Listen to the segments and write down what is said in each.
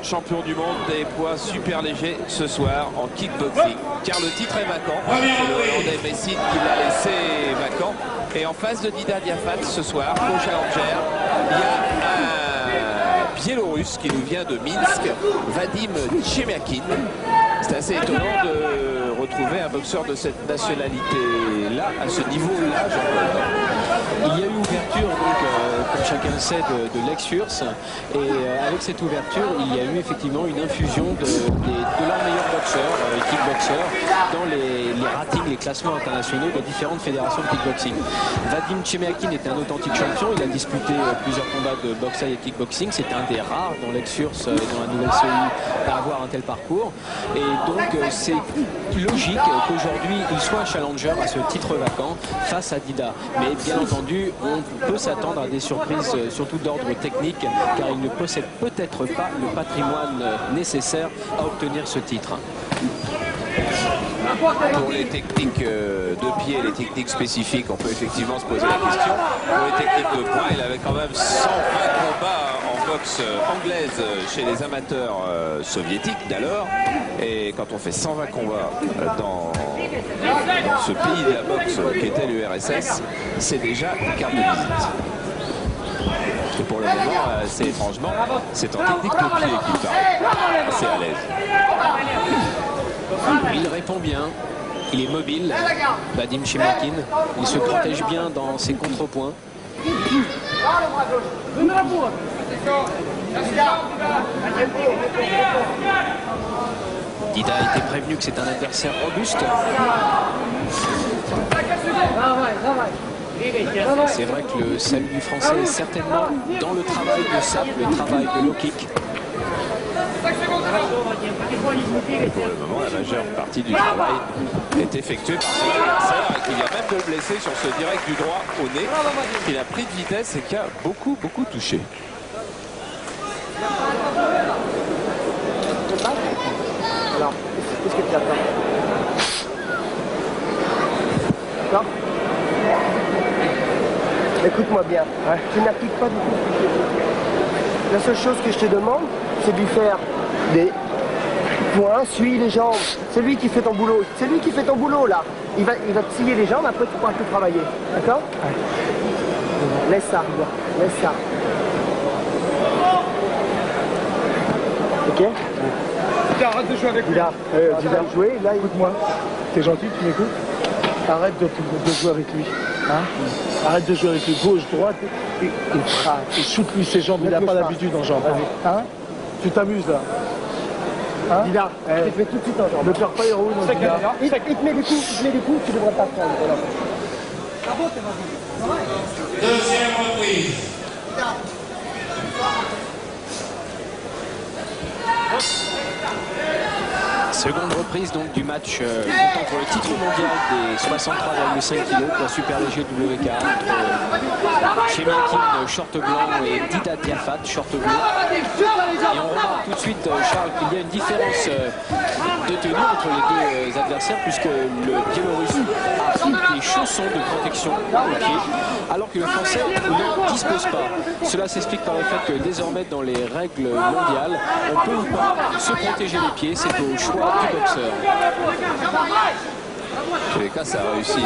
champion du monde des poids super légers ce soir en kickboxing. Car le titre est vacant. C'est le Hollandais Messine qui l'a laissé vacant. Et en face de Dida Diafat ce soir, co-challenger, il y a un Biélorusse qui nous vient de Minsk, Vadim Tchemiakin. C'est assez étonnant de retrouver un boxeur de cette nationalité-là, à ce niveau-là. Il y a eu ouverture, donc, comme chacun le sait, de l'ex-URSS. Et avec cette ouverture, il y a eu effectivement une infusion de leurs meilleurs boxeurs, kickboxeurs, dans les ratings, les classements internationaux de différentes fédérations de kickboxing. Vadim Tchemiakin est un authentique champion. Il a disputé plusieurs combats de boxe et kickboxing. C'est un des rares dans l'ex-URSS et dans la nouvelle CEI à avoir un tel parcours. Et donc, c'est logique qu'aujourd'hui, il soit un challenger à ce titre vacant face à Dida. Mais bien entendu, on peut s'attendre à des surprises, surtout d'ordre technique, car il ne possède peut-être pas le patrimoine nécessaire à obtenir ce titre. Pour les techniques de pied, les techniques spécifiques, on peut effectivement se poser la question. Pour les techniques de poing, il avait quand même 120 combats en boxe anglaise chez les amateurs soviétiques d'alors. Et quand on fait 120 combats dans ce pays de la boxe qu'était l'URSS, c'est déjà une carte de visite. Et pour le moment, c'est étrangement, c'est en technique de pied qu'il paraît assez à l'aise. Il répond bien, il est mobile, Vadim Tchemiakin. Il se protège bien dans ses contrepoints. Dida a été prévenu que c'est un adversaire robuste. C'est vrai que le salut du Français est certainement dans le travail de sape, le travail de low kick. Pour le moment, la majeure partie du travail est effectuée par ses adversaires et qu'il y a même de le blessé sur ce direct du droit au nez, qu'il a pris de vitesse et qui a beaucoup touché. Alors, qu'est-ce que tu attends? Non? Écoute-moi bien, tu n'appliques pas du tout ce que je te dis. La seule chose que je te demande, c'est de lui faire des points, suis les jambes. C'est lui qui fait ton boulot. C'est lui qui fait ton boulot là. Il va te scier les jambes, après tu pourras plus travailler. D'accord? Laisse ça, laisse ça. Ok? Arrête de jouer avec lui. Tu vas jouer, là, Écoute-moi. T'es gentil, tu m'écoutes? Arrête de jouer avec lui. Hein? Arrête de jouer avec lui. Gauche, droite, et shoot-lui ses jambes. Il n'a pas l'habitude en jambes. Hein? Tu t'amuses là. Hein? Dida, tu te mets tout de suite en jambes. Ne perds pas héroïne, Dida. Il te met des coups, tu devrais pas prendre. Deuxième reprise. Seconde reprise donc du match comptant pour le titre mondial des 63,5 kg pour super léger WK entre Tchemiakin short blanc et Dida Diafat short bleu. Et on remarque tout de suite, Charles, qu'il y a une différence de tenue entre les deux adversaires puisque le Biélorusse a des chaussons de protection au pied alors que le Français ne dispose pas. Cela s'explique par le fait que désormais dans les règles mondiales, on peut ou pas se protéger les pieds, c'est au choix du boxeur. En tous les cas, ça a réussi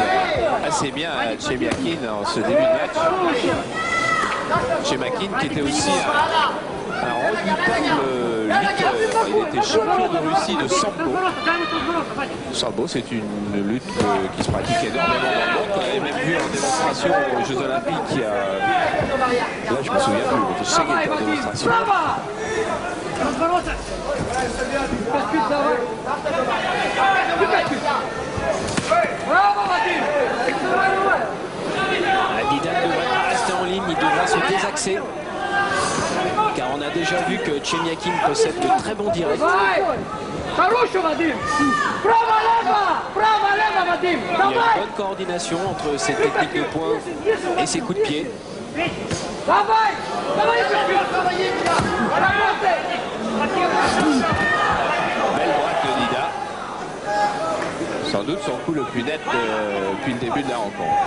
assez bien à Tchemiakin en ce début de match. Tchemiakin qui était aussi un redoutable lutteur. Il était champion de Russie de sambo. Sambo, c'est une lutte qui se pratique énormément dans le monde. On avait même vu en démonstration aux Jeux Olympiques il y a... Là, je me souviens plus, mais je sais qu'il était en démonstration. Dida ne devrait pas rester en ligne, il devrait se désaxer. Car on a déjà vu que Tchemiakin possède de très bons directs. Il y a une bonne coordination entre ses techniques de poing et ses coups de pied. Belle droite de Dida. Sans doute son coup le plus net depuis le début de la rencontre.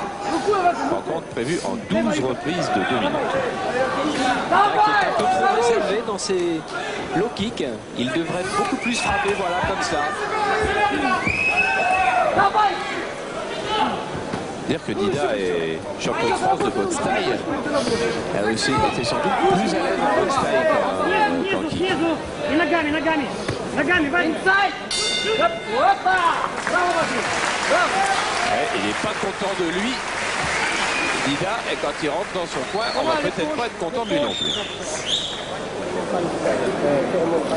Rencontre prévue en 12 reprises de 2 minutes. Qui est un peu trop réservé dans ses low kicks. Il devrait beaucoup plus frapper, voilà, comme ça. Dire que Dida est champion de France de boxe taille. Elle a aussi été sans doute plus à l'aise en boxe taille qu'en kick. Ouais, il n'est pas content de lui, Dida, et quand il rentre dans son coin, on va peut-être pas être content de lui non plus.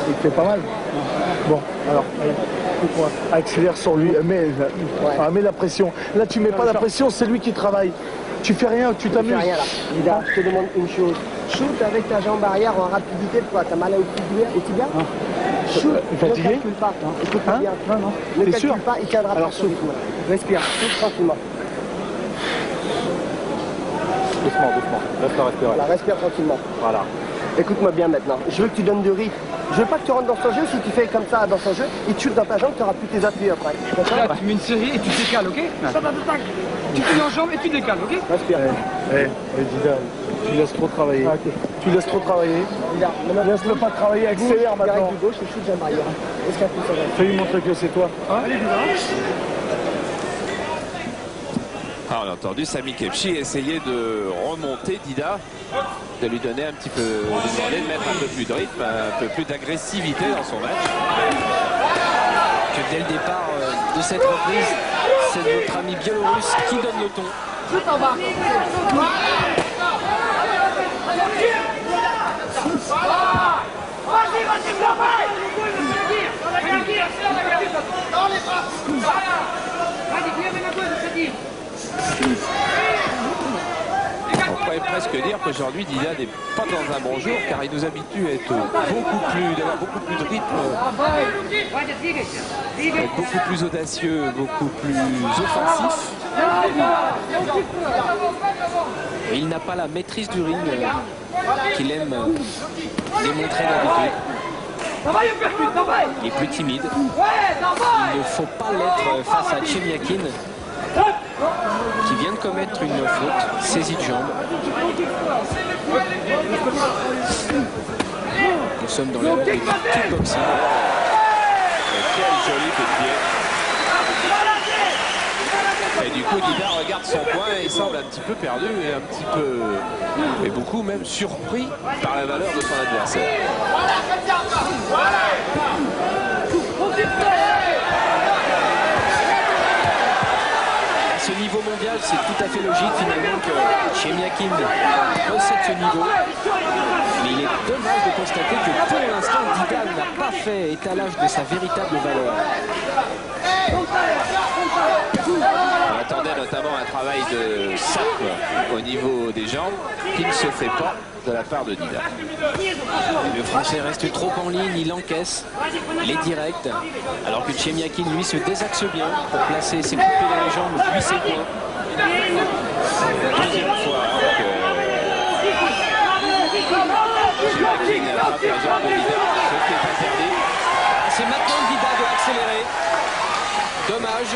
Il fait pas mal. Bon, alors, accélère sur lui, mets la pression. Là, tu mets pas la pression, c'est lui qui travaille. Tu fais rien, tu t'amuses. Je fais rien là. Dida, je te demande une chose. Shoot avec ta jambe arrière en rapidité, quoi. T'as mal au tibia? Shoot, fatigué? ne calcule pas. Écoute-moi bien. Non. Ne T'es calcule sûr? pas, il tiendra Alors, pas son rythme. Respire, souffle tranquillement. Doucement. Laisse-le respirer. Voilà, respire tranquillement. Voilà. Écoute-moi bien maintenant. Je veux que tu donnes du rythme. Je veux pas que tu rentres dans son jeu. Si tu fais comme ça dans son jeu, il te chute dans ta jambe, tu n'auras plus tes appuis après. Là, tu mets une série et tu décales, ok? Tu finis en jambe et tu décales, ok? Respire. Dida, tu laisses trop travailler. Tu laisses trop travailler. Dida, Laisse-le pas travailler, accélère maintenant. Direct du gauche et shoot jambe arrière. Est-ce qu'il y a plus sur elle? Fais-lui montrer que c'est toi. Allez, Dida. Ah, on a entendu Sami Khepchi essayer de remonter Dida, de lui donner un petit peu, de demander de mettre un peu plus de rythme, un peu plus d'agressivité dans son match. Que dès le départ de cette reprise, c'est notre ami biélorusse qui donne le ton. On pourrait presque dire qu'aujourd'hui Dida n'est pas dans un bon jour car il nous habitue à être d'avoir beaucoup plus de rythme, être beaucoup plus audacieux, beaucoup plus offensif. Et il n'a pas la maîtrise du ring qu'il aime démontrer d'habitude. Il est plus timide. Il ne faut pas l'être face à Chemyakin, qui vient de commettre une faute, saisie de jambe. Nous sommes dans le monde du kickboxing. Et quel joli coup de pied. Et du coup Dida regarde son coin et il semble un petit peu perdu et un petit peu, et beaucoup même surpris par la valeur de son adversaire. À ce niveau mondial, c'est tout à fait logique finalement que Chemyakin possède ce niveau. Mais il est dommage de constater que pour l'instant, Dida n'a pas fait étalage de sa véritable valeur. On attendait notamment un travail de sape au niveau des jambes qui ne se fait pas de la part de Dida. Le Français reste trop en ligne, il encaisse les directs, alors que Chemyakin, lui, se désaxe bien pour placer ses coups de pied dans les jambes, puis ses poings. Deuxième fois que Chemyakin frappe la jambe de Dida, ce qui est interdit. C'est maintenant Dida de accélérer. Dommage.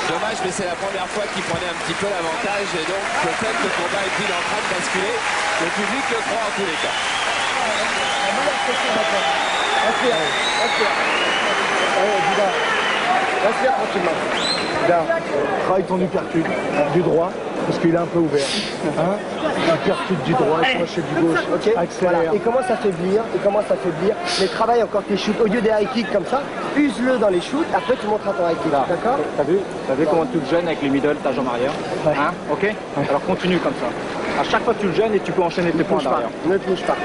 Dommage, mais c'est la première fois qu'il prenait un petit peu l'avantage et donc peut-être le combat est-il en train de basculer. Le public le croit en tous les cas. Respire tranquillement. Dida, travaille ton uppercut du droit, parce qu'il est un peu ouvert. Hein? Uppercut du droit, crochet du gauche, Ok, voilà. accélère. Et commence à faiblir, mais travaille encore tes shoots. Au lieu des high kicks comme ça, use-le dans les shoots, après tu monteras ton high kick, d'accord? T'as vu comment tu le gênes avec les middle, ta jambe arrière? Hein? Ok? Alors continue comme ça. À chaque fois tu le gênes et tu peux enchaîner tes points derrière. Ne bouge pas.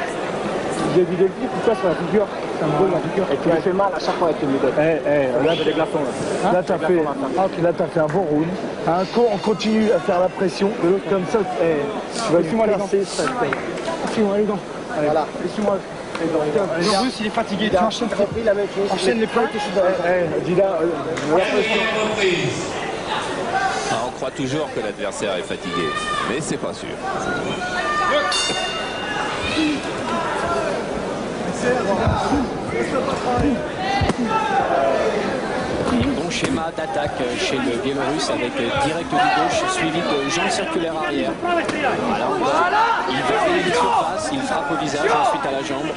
J'ai vidé le clip ou quoi sur la figure? Ça me brûle la figure. Et tu lui fais mal à chaque fois avec les middle. Là, Là, des glaçons là. là t'as fait, fait un bon round. Hein, on continue à faire la pression. Comme ça, tu vas lui placer ça. Suis-moi les dents. Voilà. Laisse-moi. En plus, il est fatigué. Tu enchaînes trop. Repris la même chose. Enchaîne les points. Dida, la pression. Deuxième reprise. Ah, on croit toujours que l'adversaire est fatigué, mais c'est pas sûr. Donc bon schéma d'attaque chez le Biélorusse avec direct du gauche suivi de jambes circulaires arrière. Voilà, il va gagner les surfaces, il frappe au visage, ensuite à la jambe.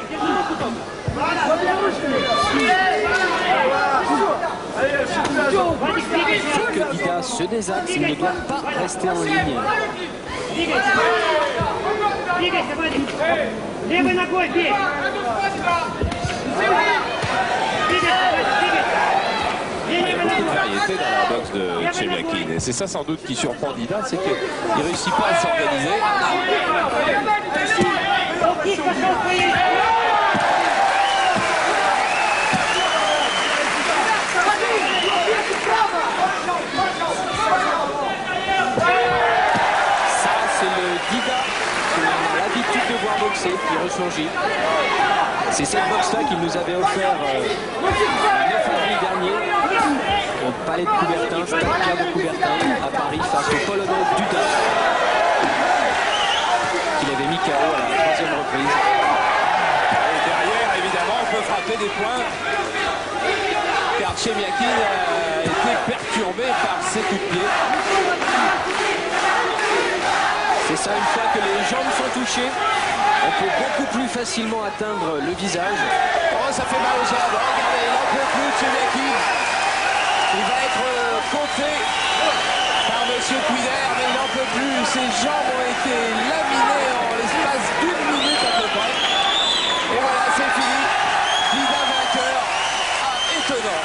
Il faut que Dida se désaxe, il ne doit pas rester en ligne. Variété dans la boxe de Chemiakin. Et c'est ça sans doute qui surprend Dida, c'est qu'il ne réussit pas à s'organiser. Ça, c'est le Dida qu'on a l'habitude de voir boxer qui ressurgit. C'est cette boxe-là qu'il nous avait offert le 9 avril dernier au Palais de Coubertin, Stade Pierre de Coubertin à Paris face au Polonais Duda qu'il avait mis KO à la 3e reprise. Et derrière, évidemment, on peut frapper des points car Chemiakin a été perturbé par ses coups de pied. C'est ça, une fois que les jambes sont touchées, on peut beaucoup plus facilement atteindre le visage. Oh, ça fait mal aux jambes. Regardez, il n'en peut plus, Chemiakin. Il va être compté par M. Couder, mais il n'en peut plus. Ses jambes ont été laminées en l'espace d'1 minute à peu près. Et voilà, c'est fini. Dida vainqueur. Ah, étonnant.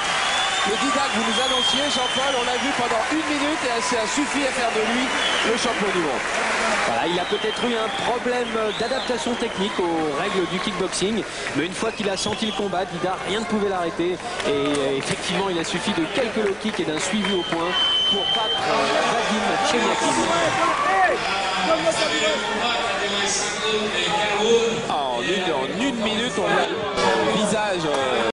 Le Dida que vous nous annonciez, Jean-Paul, on l'a vu pendant 1 minute et ça a suffi à faire de lui le champion du monde. Voilà, il a peut-être eu un problème d'adaptation technique aux règles du kickboxing, mais une fois qu'il a senti le combat, Dida, rien ne pouvait l'arrêter. Et effectivement, il a suffi de quelques low kicks et d'un suivi au point pour battre Vadim Chemiakin. En une minute, on voit le visage